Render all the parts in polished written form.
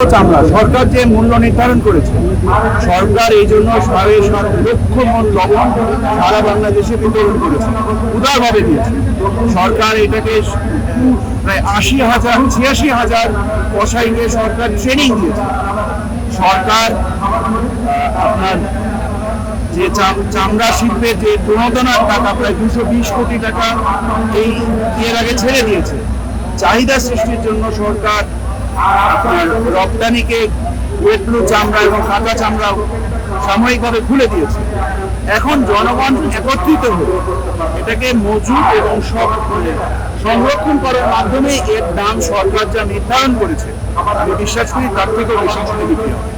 চামড়া সরকার যে মূল্য নির্ধারণ করেছে, সরকার এই জন্য 7.5 লক্ষ মণ লবণ সারা বাংলাদেশে বিতরণ করেছে, উদারভাবে দিয়েছে। সরকার এটাকে প্রায় 86,000 কসাই নিয়ে সরকার ট্রেনিং দিয়েছে। সরকার আপনার যে চামড়া শিল্পের যে প্রণোদনার টাকা প্রায় 220 কোটি টাকা এর আগে ছেড়ে দিয়েছে। চাহিদা সৃষ্টির জন্য সরকার আপনার রপ্তানিকে ওয়েটলু চামড়া এবং কাঁচা চামড়া সাময়িকভাবে খুলে দিয়েছে। এখন জনগণ একত্রিত হয়ে এটাকে মজুত এবং সংরক্ষণ করার মাধ্যমে এর দাম সরকার যা নির্ধারণ করেছে আমি বিশ্বাস করি তার থেকেও বেশি মূল্যে বিক্রি হবে।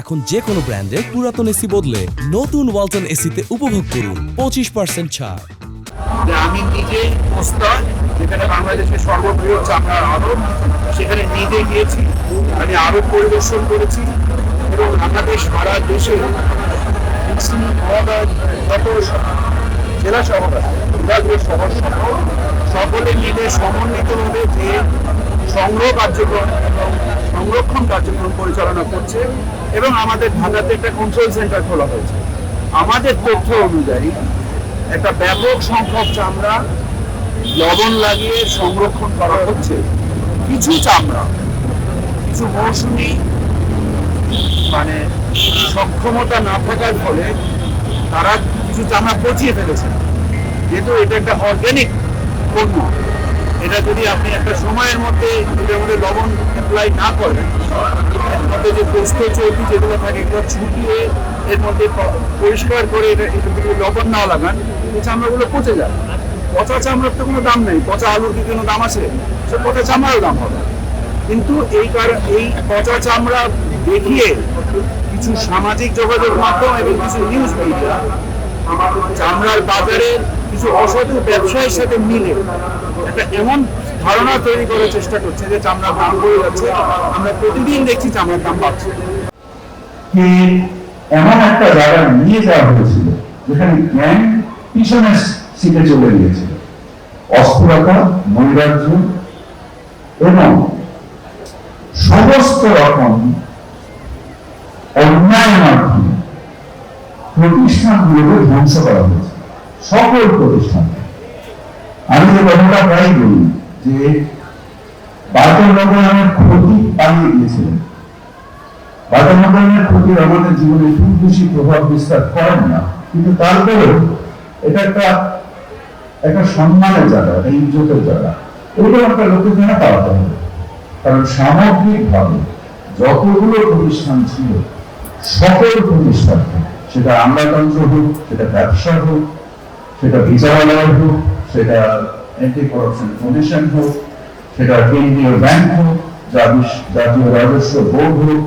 এখন যে কোনো ব্র্যান্ডের পুরাতন এসি বদলে নতুন ওয়ালটন এসিতে উপভোগ করুন 25% ছাড়। আমি নিজে ওস্তাদ, যেখানে বাংলাদেশের সর্ববৃহৎ চামড়ার আড়ত, সেখানে নিজে গিয়েছি, আমি আড়ত পরিদর্শন করেছি এবং আমাদের সারা দেশে যত জেলা শহর আছে, বিভাগীয় শহর সকলে মিলে সমন্বিতভাবে যে সংগ্রহ কার্যক্রম এবং সংরক্ষণ কার্যক্রম পরিচালনা করছে এবং আমাদের ঢাকাতে একটা কন্ট্রোল সেন্টার খোলা হয়েছে। আমাদের তথ্য অনুযায়ী একটা ব্যাপক সংখ্যক চামড়া লবণ লাগিয়ে সংরক্ষণ করা হচ্ছে। কিছু চামড়া কিছু মৌসুমি মানে সক্ষমতা না থাকার ফলে তারা কিছু চামড়া পচিয়ে ফেলেছে। যেহেতু এটা একটা অর্গ্যানিক পণ্য, এটা যদি আপনি একটা সময়ের মধ্যে এটার মধ্যে লবণ অ্যাপ্লাই না করেন, এর মধ্যে যে পোস্ত চর্বি যেগুলো থাকে এগুলো ছুটিয়ে এর মধ্যে পরিষ্কার করে এটা যদি লবণ না লাগান, এই চামড়াগুলো পচে যায়। পচা চামড়ার তো কোনো দাম নেই। পচা আলুর কি কোনো দাম আছে? সে পচা চামড়ারও দাম হবে। কিন্তু এই পচা চামড়া দেখিয়ে কিছু সামাজিক যোগাযোগ মাধ্যম এবং কিছু নিউজ মিডিয়া চামড়ার বাজারে কিছু অসাধু ব্যবসায়ীর সাথে মিলে একটা এমন ধারণা তৈরি করার চেষ্টা করছে যে চামড়ার দাম বেড়ে যাচ্ছে। আমরা প্রতিদিন দেখছি চামড়ার দাম বাড়ছে। এমন একটা জায়গা নিয়ে যাওয়া হয়েছিল যেখানে গ্যাং পিছনের সিটে চলে গিয়েছিল। অস্থিরতা, নৈরাজ্য এবং সমস্ত রকম অন্যায়ের মাধ্যমে প্রতিষ্ঠানগুলোকে ধ্বংস করা হয়েছে, সকল প্রতিষ্ঠানকে। আমি যে কথাটা প্রায় বলি যে বাদল নগরের ক্ষতি পালিয়ে গিয়েছিলেন। বাদল নগরের ক্ষতি আমাদের জীবনে খুব বেশি প্রভাব বিস্তার করেন না, কিন্তু তারপরেও এটা একটা সম্মানের জায়গা, একটা ইজ্জতের জায়গা। এগুলো একটা লোকের জন্য পাওয়াতে হবে। কারণ সামগ্রিকভাবে যতগুলো প্রতিষ্ঠান ছিল, সকল প্রতিষ্ঠান, সেটা আমলাতন্ত্র হোক, সেটা ব্যবসা হোক, সেটা বিচারালয় হোক, সেটা অ্যান্টি করাপশন কমিশন হোক, সেটা কেন্দ্রীয় ব্যাংক হোক, জাতীয় রাজস্ব বোর্ড হোক,